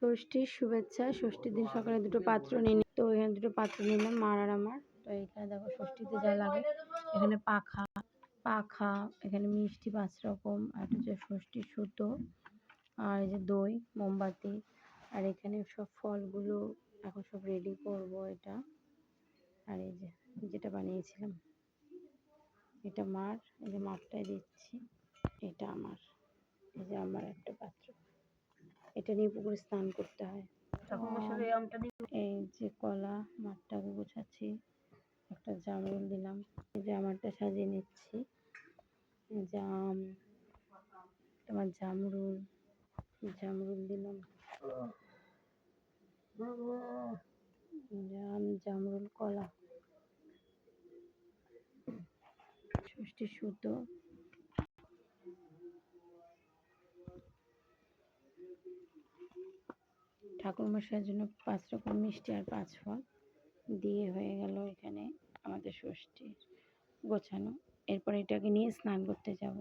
ষষ্ঠীর শুভেচ্ছা। ষষ্ঠীর দিন সকালে দুটো পাত্র নিয়ে তো এখানে দুটো পাত্র নিলাম মার আর আমার। তো এখানে দেখো ষষ্ঠীতে যা লাগে, এখানে পাখা, এখানে মিষ্টি 5 রকম, আর হচ্ছে ষষ্ঠীর সুতো, আর এই যে দই, মোমবাতি, আর এখানে সব ফলগুলো এখন সব রেডি করব এটা। আর এই যে যেটা বানিয়েছিলাম এটা মার, এই যে মারটাই দিচ্ছি, এটা আমার, এই যে আমার একটা পাত্র, এটা নিয়ে পুকুরে স্নান করতে হয়। এই যে কলা মাঠটাকে গোছাচ্ছি, একটা জামরুল দিলাম, এই যে আমারটা সাজিয়ে নিচ্ছি, জাম, তোমার জামরুল দিলাম, জাম, জামরুল, কলা, ষষ্ঠীর সুতো, ঠাকুরমশাইয়ের জন্য 5 রকম মিষ্টি আর 5 ফল দিয়ে হয়ে গেল এখানে আমাদের ষষ্ঠী গোছানো। এরপর এটাকে নিয়ে স্নান করতে যাব।